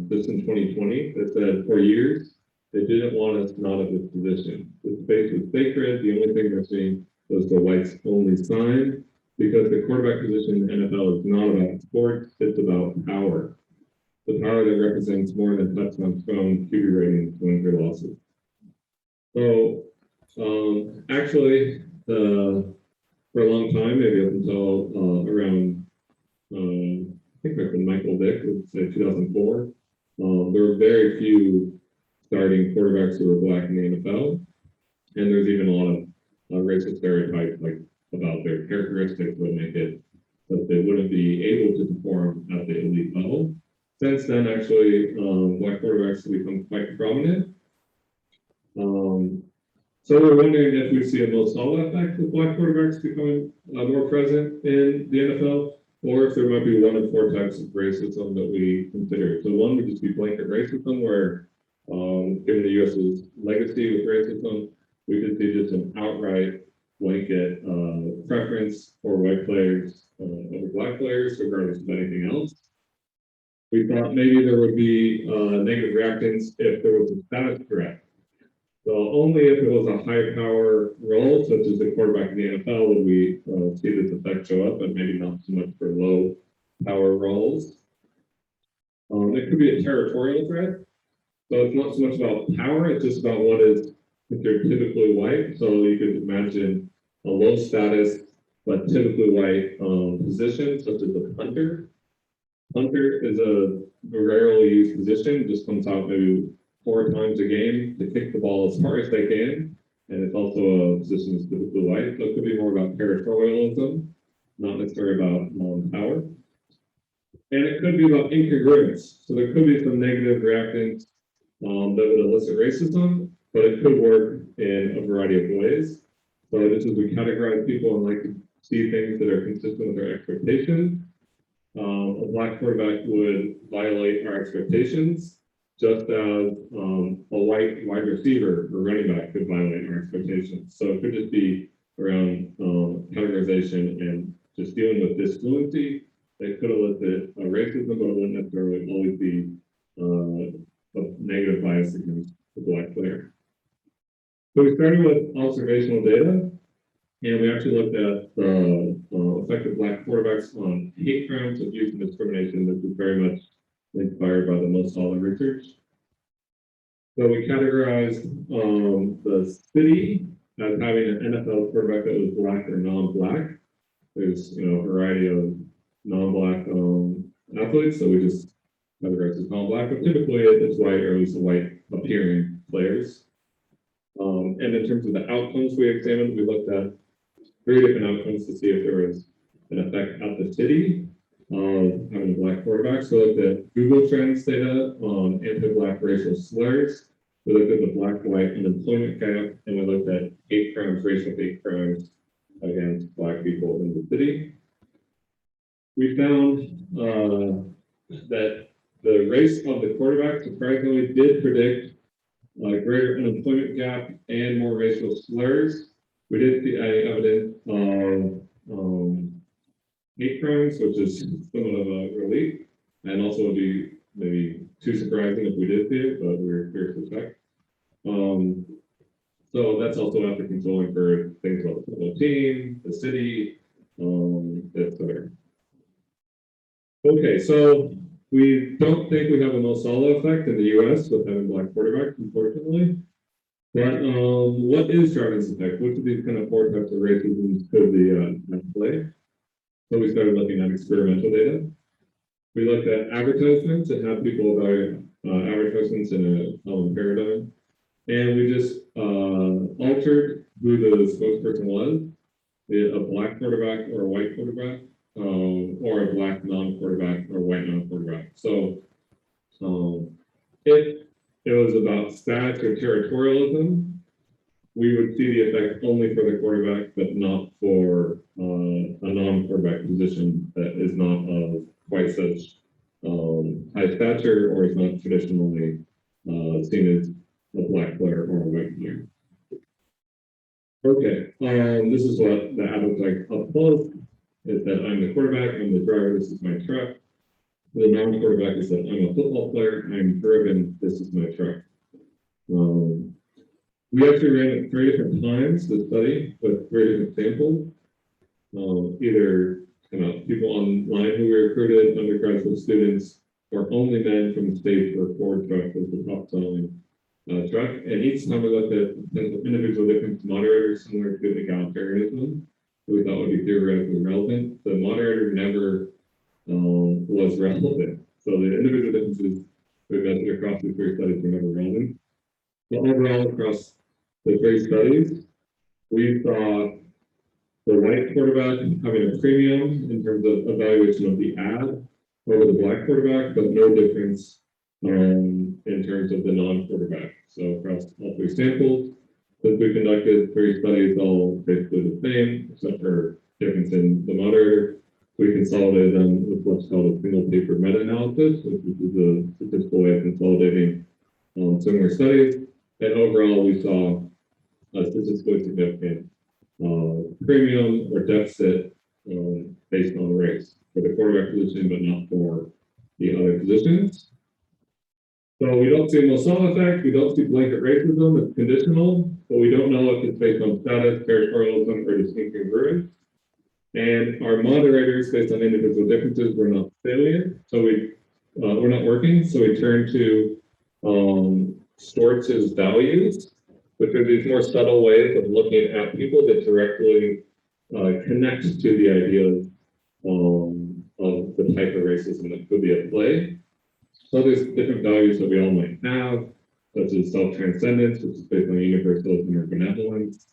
this in 2020 that said, "For years, they didn't want us not at this position. The space was sacred. The only thing they're seeing was the whites only sign, because the quarterback position in the NFL is not about sports, it's about power. The power that represents more than touchdowns thrown, QB ratings, wins or losses." So actually, for a long time, maybe up until around, I think like when Michael Vick would say 2004, there were very few starting quarterbacks who were Black in the NFL. And there's even a lot of racist stereotypes like about their characteristics would make it that they wouldn't be able to perform at the elite level. Since then, actually, Black quarterbacks have become quite prominent. So we're wondering if we see a Mo Salah effect with Black quarterbacks becoming more present in the NFL, or if there might be one of 4 types of racism that we consider. So one would just be blanket racism, where given the U.S.'s legacy with racism, we could see just an outright blanket preference for white players over Black players, regardless of anything else. We thought maybe there would be negative reactions if there was a status threat. So only if it was a high power role, such as the quarterback in the NFL, would we see this effect show up, but maybe not so much for low power roles. It could be a territorial threat. So it's not so much about power, it's just about what is considered typically white. So you could imagine a low status, but typically white position, such as a punter. Punter is a rarely used position, just comes out maybe 4 times a game to kick the ball as far as they can. And it's also a position that's typically white. So it could be more about territorialism, not necessarily about power. And it could be about incongruence. So there could be some negative reactions that would elicit racism, but it could work in a variety of ways. So just as we categorize people and like to see things that are consistent with their expectations, a Black quarterback would violate our expectations, just as a white wide receiver or running back could violate our expectations. So it could just be around categorization and just dealing with disfluency. It could elicit racism, but it wouldn't necessarily always be a negative bias against the Black player. So we started with observational data, and we actually looked at the effect of Black quarterbacks on hate crimes, abuse, and discrimination. This was very much inspired by the Mo Salah research. So we categorized the city as having an NFL quarterback that was Black or non-Black. There's a variety of non-Black athletes, so we just categorized as non-Black, but typically it's white or at least white appearing players. And in terms of the outcomes we examined, we looked at 3 different outcomes to see if there was an effect at the city of having a Black quarterback. So we looked at Google Trends data on anti-Black racial slurs. We looked at the Black-white unemployment gap, and we looked at hate crimes, racial hate crimes against Black people in the city. We found that the race of the quarterback surprisingly did predict a greater unemployment gap and more racial slurs. We did see any evidence of hate crimes, which is somewhat of a relief, and also would be maybe too surprising if we did see it, but we were curious to check. So that's also after controlling for things like the football team, the city, etc. Okay, so we don't think we have a Mo Salah effect in the US with having Black quarterbacks, unfortunately. But what is Jarvis effect? Which of these kind of four types of racism could the play? So we started looking at experimental data. We looked at advertisements and how people evaluate advertisements in a common paradigm. And we just altered who the spokesperson was, a black quarterback or a white quarterback, or a black non-quarterback or white non-quarterback. So if it was about status or territorialism, we would see the effect only for the quarterback, but not for a non-quarterback position that is not of quite such high stature or is not traditionally seen as a black player or a white player. Okay, this is what the ad looks like up close. Is that I'm the quarterback, I'm the driver, this is my truck. The non-quarterback is that I'm a football player, I'm driven, this is my truck. We actually ran it 3 different times, the study, with 3 different samples. Either people online who we recruited, undergraduate students, or only men from the states where Ford truck was the top selling truck. And each time we looked at individual difference moderators similar to egalitarianism, that we thought would be theoretically relevant. The moderator never was relevant. So the individual differences we measured across the 3 studies were never relevant. But overall, across the 3 studies, we saw the white quarterback having a premium in terms of evaluation of the ad over the black quarterback, but no difference in terms of the non-quarterback. So across all 3 samples, since we conducted 3 studies all basically the same, except for difference in the moderator, we consolidated them with what's called a single paper meta-analysis, which is a statistical way of consolidating similar studies. And overall, we saw a statistically significant premium or deficit based on race for the quarterback position, but not for the other positions. So we don't see a Moselle effect, we don't see blanket racism, it's conditional, but we don't know if it's based on status, territorialism, or distinct congruence. And our moderators based on individual differences were not salient, so we're not working, so we turn to Schwartz's values, which are these more subtle ways of looking at people that directly connect to the ideas of the type of racism that could be at play. So there's different values that we all might have, such as self-transcendence, which is based on universalism or benevolence,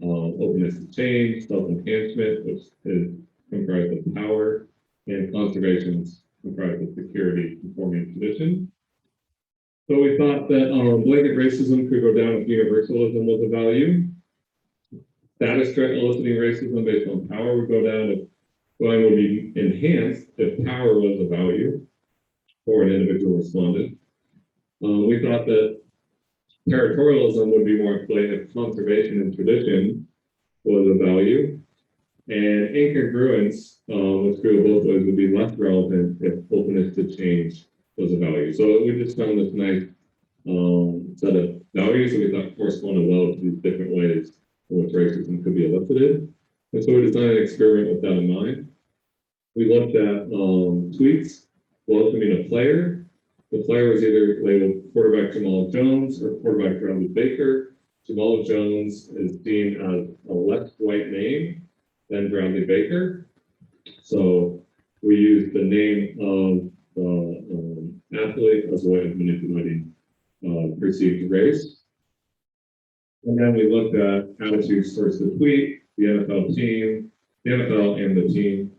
openness to change, self-enhancement, which is comprised of power, and conservation is comprised of security, conformity, and tradition. So we thought that blanket racism could go down if universalism was a value. Status threat eliciting racism based on power would go down if bullying would be enhanced if power was a value for an individual respondent. We thought that territorialism would be more at play if conservation and tradition was a value. And incongruence, which go both ways, would be less relevant if openness to change was a value. So we just found this nice set of values that we thought corresponded well to these different ways in which racism could be elicited. And so we designed an experiment with that in mind. We looked at tweets welcoming a player. The player was either labeled quarterback Jamal Jones or quarterback Bradley Baker. Jamal Jones is seen as a less white name than Bradley Baker. So we used the name of the athlete as a way of manipulating perceived race. And then we looked at attitudes towards the tweet, the NFL team, the NFL and the team,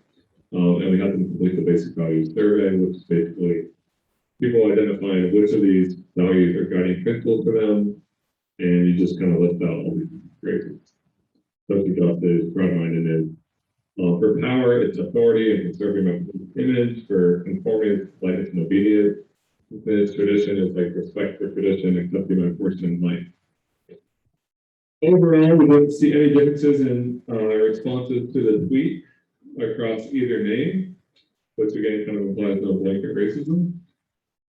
and we had them complete the basic values survey, which is basically people identifying which of these values are guiding principles for them, and you just kind of list out all these phrases. Social justice, broad-mindedness. For power, it's authority and conserving my image. For conformity, it's politeness and obedience. This tradition is like respect for tradition, accepting my portion in life. Overall, we didn't see any differences in responses to the tweet across either name, which again kind of implies no blanket racism.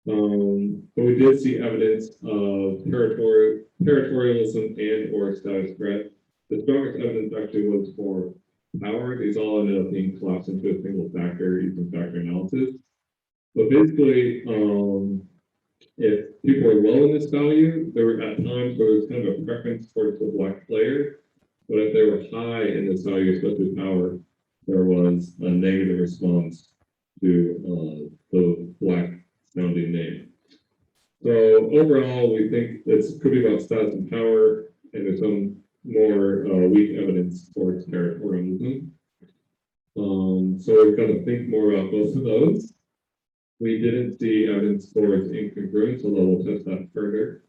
But we did see evidence of territorialism and or status threat. The strongest evidence actually was for power. These all ended up being collapsed into a single factor using factor analysis. But basically, if people were low in this value, there were at times where there was kind of a preference towards the black player. But if they were high in this value, especially power, there was a negative response to the black sounding name. So overall, we think this could be about status and power, and there's some more weak evidence towards territorialism. So we've got to think more about both of those. We didn't see evidence towards incongruence, although we'll test that further.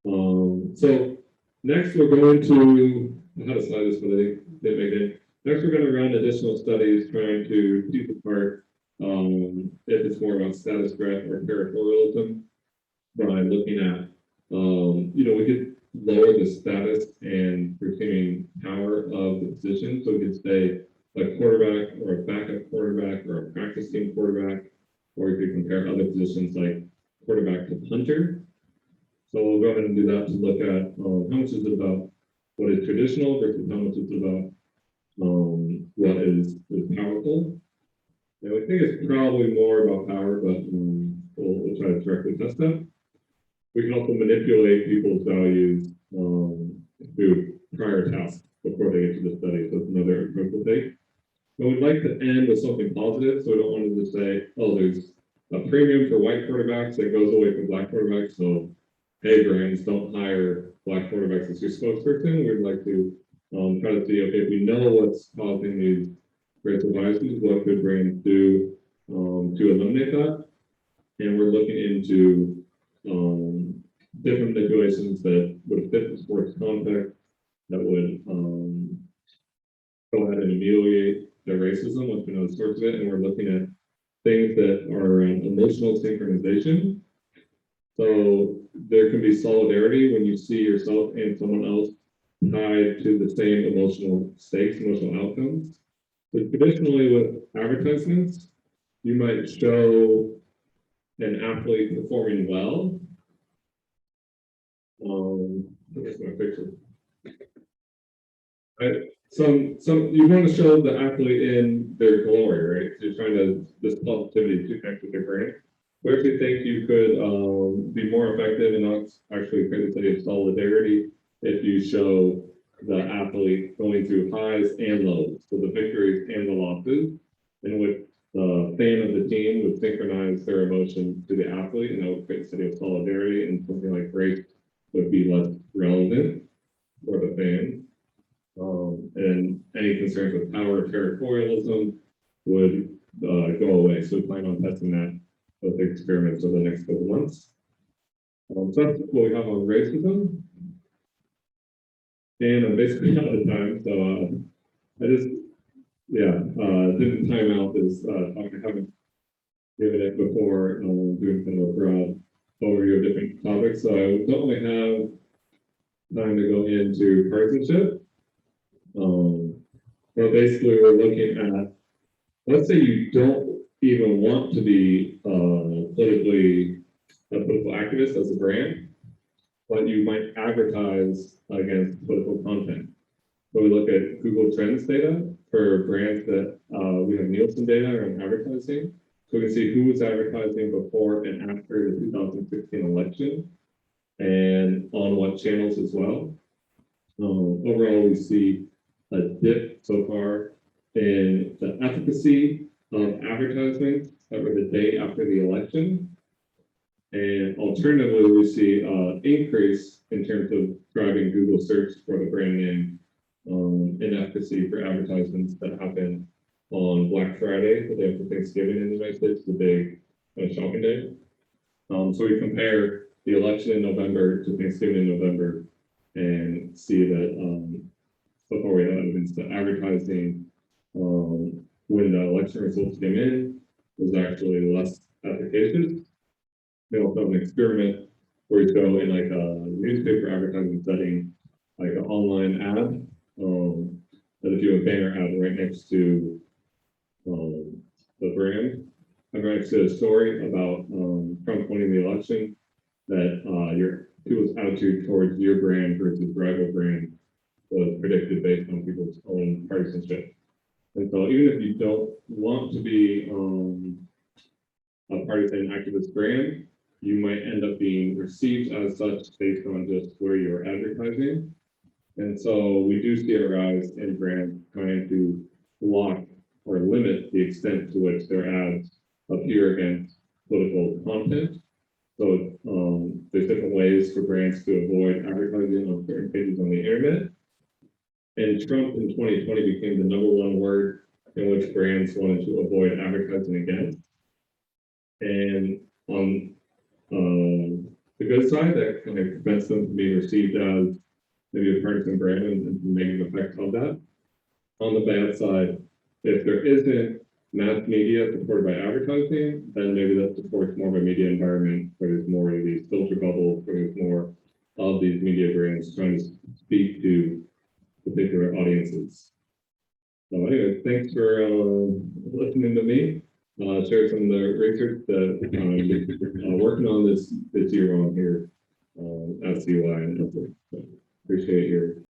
So next we're going to, I had a slide this, but I didn't make it. Next we're going to run additional studies trying to tease apart if it's more about status graph or territorialism by looking at, we could lower the status and retaining power of the position. So we could say a quarterback or a backup quarterback or a practicing quarterback, or we could compare other positions like quarterback to punter. So we'll go ahead and do that to look at how much is it about what is traditional versus how much is it about what is powerful. And we think it's probably more about power, but we'll try to directly test that. We can also manipulate people's values through prior tasks before they get to the study. So that's another approach we'll take. But we'd like to end with something positive. So we don't want to just say, oh, there's a premium for white quarterbacks that goes away from black quarterbacks. So, hey, brands, don't hire black quarterbacks as your spokesperson. We'd like to try to see, okay, if we know what's causing these racial biases, what could brands do to eliminate that? And we're looking into different manipulations that would fit the sports context, that would go ahead and ameliorate the racism once we know the source of it. And we're looking at things that are around emotional synchronization. So there can be solidarity when you see yourself and someone else tied to the same emotional stakes, emotional outcomes. So traditionally with advertisements, you might show an athlete performing well. Here's my picture. Some you want to show the athlete in their glory, right? So you're trying to this positivity to connect with their brand. We actually think you could be more effective and actually create a study of solidarity if you show the athlete going through highs and lows, so the victories and the losses, in which the fan of the team would synchronize their emotion to the athlete, and that would create a study of solidarity, and something like race would be less relevant for the fan. And any concerns with power or territorialism would go away. So we plan on testing that with the experiments over the next couple months. So that's what we have on racism. And I'm basically out of time, so I just, didn't time out this talk. I haven't given it before, doing kind of a broad overview of different topics. So I don't really have time to go into partisanship. But basically we're looking at, let's say you don't even want to be a political activist as a brand, but you might advertise against political content. So we look at Google Trends data for brands that we have Nielsen data on advertising. So we can see who was advertising before and after the 2016 election and on what channels as well. Overall, we see a dip so far in the efficacy of advertisements that were the day after the election. And alternatively, we see an increase in terms of driving Google search for the brand name in efficacy for advertisements that happen on Black Friday, the day after Thanksgiving in the United States, the big shopping day. So we compare the election in November to Thanksgiving in November and see that so far we have evidence that advertising when the election results came in was actually less efficacious. We also have an experiment where you go in like a newspaper advertising setting, like an online ad, that if you have a banner ad right next to the brand, I've actually a story about Trump winning the election, that your people's attitude towards your brand versus rival brand was predicted based on people's own partisanship. And so even if you don't want to be a partisan activist brand, you might end up being received as such based on just where you're advertising. And so we do see a rise in brands trying to block or limit the extent to which their ads appear against political content. So there's different ways for brands to avoid advertising on certain pages on the internet. And Trump in 2020 became the #1 word in which brands wanted to avoid advertising against. And on the good side, that kind of prevents them from being received as maybe a partisan brand and the negative effect of that. On the bad side, if there isn't mass media supported by advertising, then maybe that supports more of a media environment where there's more of these filter bubbles, where there's more of these media brands trying to speak to particular audiences. So anyway, thanks for listening to me. Share some of the research that I'm working on this year on here at CUI and appreciate your